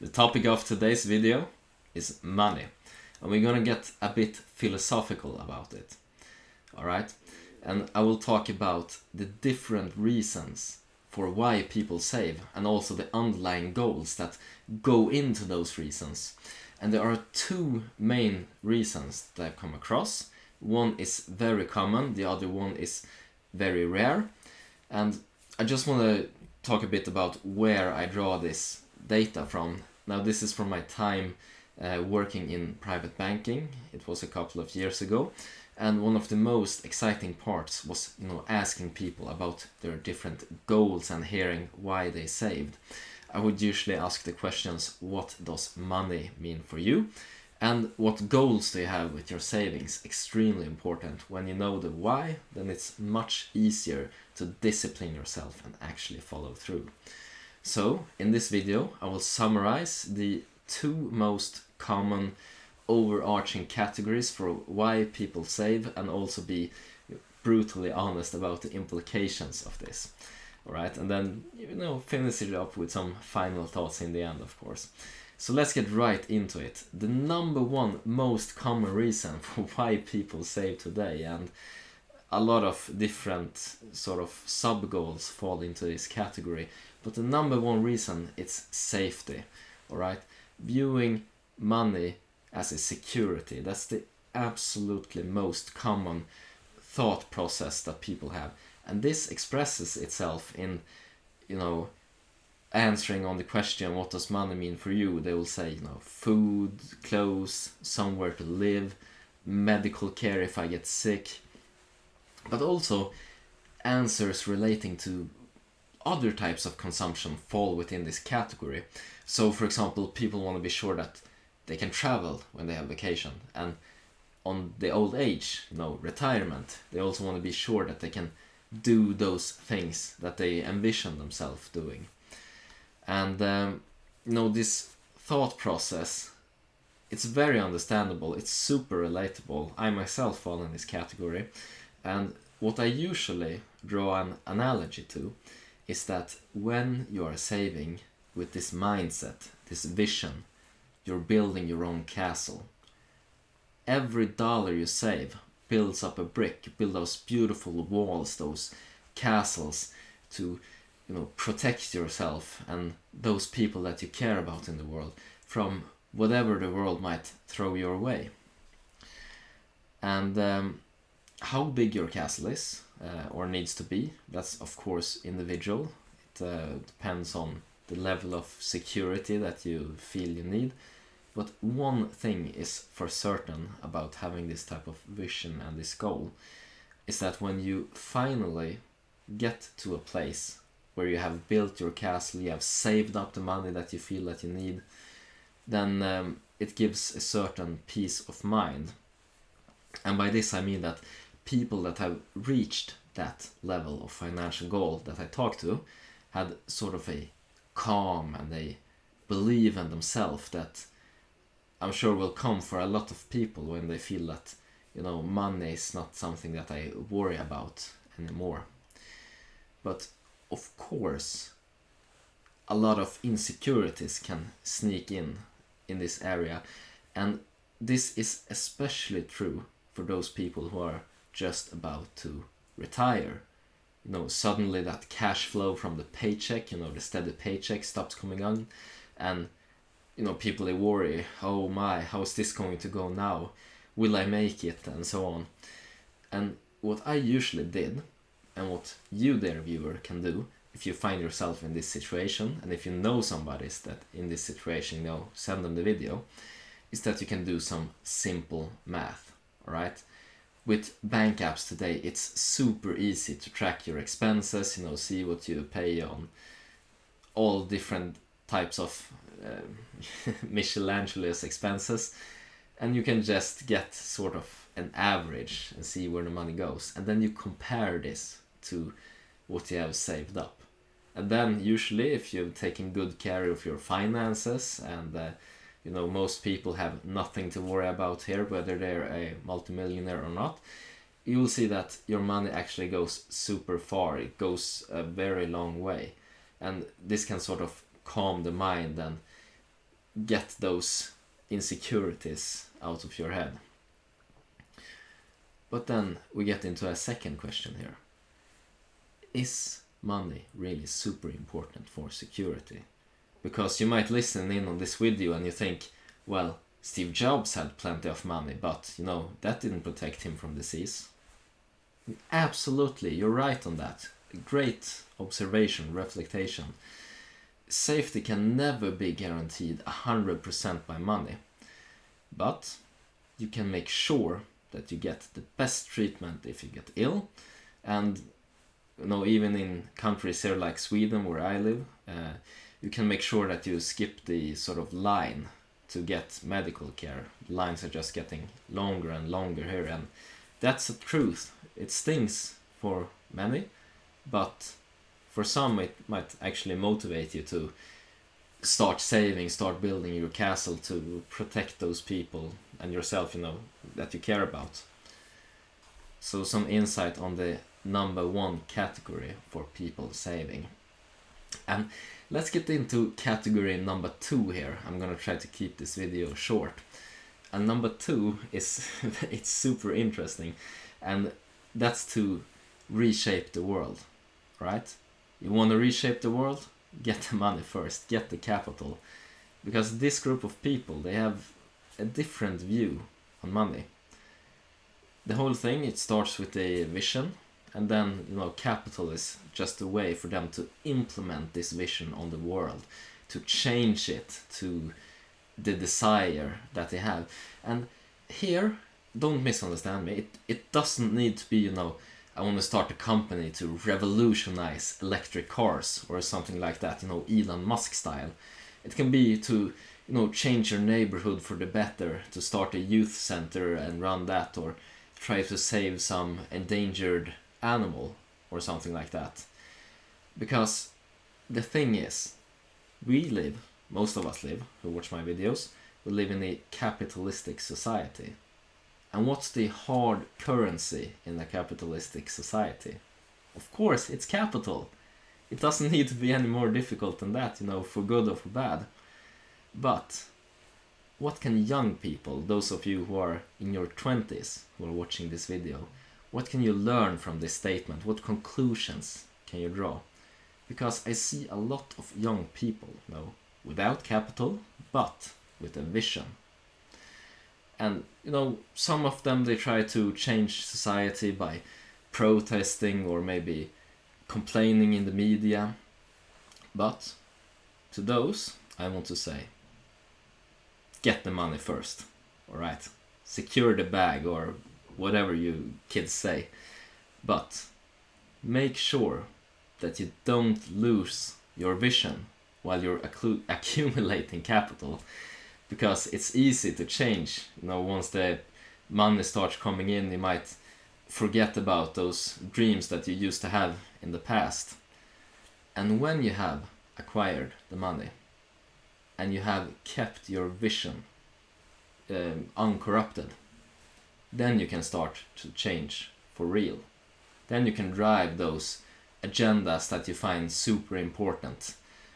The topic of today's video is money, and we're gonna get a bit philosophical about it. Alright? And I will talk about the different reasons for why people save and also the underlying goals that go into those reasons. And there are two main reasons that I've come across. One is very common, the other one is very rare. And I just want to talk a bit about where I draw this data from. Now, this is from my time working in private banking. It was a couple of years ago. And one of the most exciting parts was, asking people about their different goals and hearing why they saved. I would usually ask the questions, what does money mean for you? And what goals do you have with your savings? Extremely important. When you know the why, then it's much easier to discipline yourself and actually follow through. So, in this video, I will summarize the two most common overarching categories for why people save and also be brutally honest about the implications of this. Alright, and then, finish it up with some final thoughts in the end, of course. So let's get right into it. The number one most common reason for why people save today, and a lot of different sort of sub-goals fall into this category, but the number one reason is safety. Alright, viewing money as a security. That's the absolutely most common thought process that people have. And this expresses itself in, answering on the question, what does money mean for you? They will say, food, clothes, somewhere to live, medical care if I get sick. But also answers relating to other types of consumption fall within this category. So, for example, people want to be sure that they can travel when they have vacation, and on the old age, retirement, they also want to be sure that they can do those things that they envision themselves doing. And this thought process, it's very understandable, it's super relatable. I myself fall in this category, and what I usually draw an analogy to is that when you are saving with this mindset, this vision, you're building your own castle. Every dollar you save builds up a brick, you build those beautiful walls, those castles to protect yourself and those people that you care about in the world from whatever the world might throw your way. And how big your castle is or needs to be, that's of course individual. It depends on the level of security that you feel you need. But one thing is for certain about having this type of vision and this goal is that when you finally get to a place where you have built your castle, you have saved up the money that you feel that you need, then it gives a certain peace of mind. And by this I mean that people that have reached that level of financial goal that I talked to had sort of a calm, and they believe in themselves that I'm sure will come for a lot of people when they feel that money is not something that I worry about anymore. But of course a lot of insecurities can sneak in this area, and this is especially true for those people who are just about to retire. Suddenly that cash flow from the paycheck, the steady paycheck stops coming on, and people, they worry, oh my, how's this going to go now? Will I make it? And so on. And what I usually did, and what you, dear viewer, can do, if you find yourself in this situation, and if you know somebody that in this situation, send them the video, is that you can do some simple math, alright? With bank apps today, it's super easy to track your expenses, see what you pay on all different types of Michelangelo's expenses, and you can just get sort of an average and see where the money goes, and then you compare this to what you have saved up. And then usually, if you've taken good care of your finances, and most people have nothing to worry about here, whether they're a multimillionaire or not, you will see that your money actually goes super far. It goes a very long way, and this can sort of calm the mind and get those insecurities out of your head. But then we get into a second question here. Is money really super important for security? Because you might listen in on this video and you think, well, Steve Jobs had plenty of money, but that didn't protect him from disease. Absolutely, you're right on that. Great observation, reflection. Safety can never be guaranteed 100% by money, but you can make sure that you get the best treatment if you get ill. And even in countries here like Sweden, where I live, you can make sure that you skip the sort of line to get medical care. Lines are just getting longer and longer here, and that's the truth. It stings for many, but for some it might actually motivate you to start saving, start building your castle to protect those people and yourself, that you care about. So some insight on the number one category for people saving. And let's get into category number 2 here. I'm gonna try to keep this video short. And number 2 is it's super interesting, and that's to reshape the world, right? You want to reshape the world? Get the money first, get the capital. Because this group of people, they have a different view on money. The whole thing, it starts with a vision, and then capital is just a way for them to implement this vision on the world, to change it to the desire that they have. And here, don't misunderstand me, it doesn't need to be I want to start a company to revolutionize electric cars or something like that, Elon Musk style. It can be to change your neighborhood for the better, to start a youth center and run that, or try to save some endangered animal or something like that. Because the thing is, most of us live, who watch my videos, we live in a capitalistic society. And what's the hard currency in a capitalistic society? Of course, it's capital. It doesn't need to be any more difficult than that, for good or for bad. But what can young people, those of you who are in your 20s who are watching this video, what can you learn from this statement? What conclusions can you draw? Because I see a lot of young people, without capital, but with a vision. And some of them, they try to change society by protesting or maybe complaining in the media. But to those, I want to say, get the money first, alright? Secure the bag, or whatever you kids say. But make sure that you don't lose your vision while you're accumulating capital. Because it's easy to change. Once the money starts coming in, you might forget about those dreams that you used to have in the past. And when you have acquired the money and you have kept your vision uncorrupted, then you can start to change for real. Then you can drive those agendas that you find super important,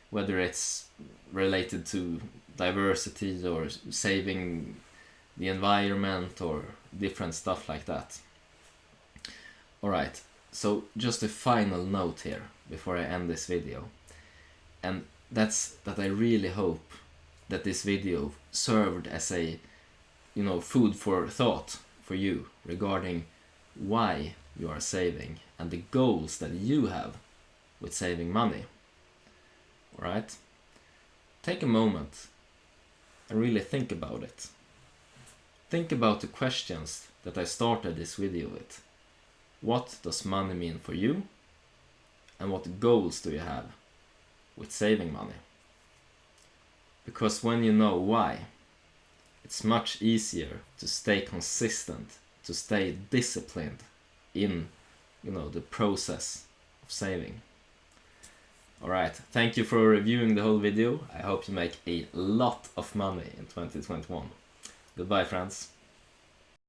whether it's related to diversity or saving the environment or different stuff like that. Alright, so just a final note here before I end this video, and that's that I really hope that this video served as a food for thought for you regarding why you are saving and the goals that you have with saving money. Alright? Take a moment and really think about it. Think about the questions that I started this video with. What does money mean for you? And what goals do you have with saving money? Because when you know why, it's much easier to stay consistent, to stay disciplined in the process of saving. Alright, thank you for reviewing the whole video. I hope you make a lot of money in 2021. Goodbye, friends.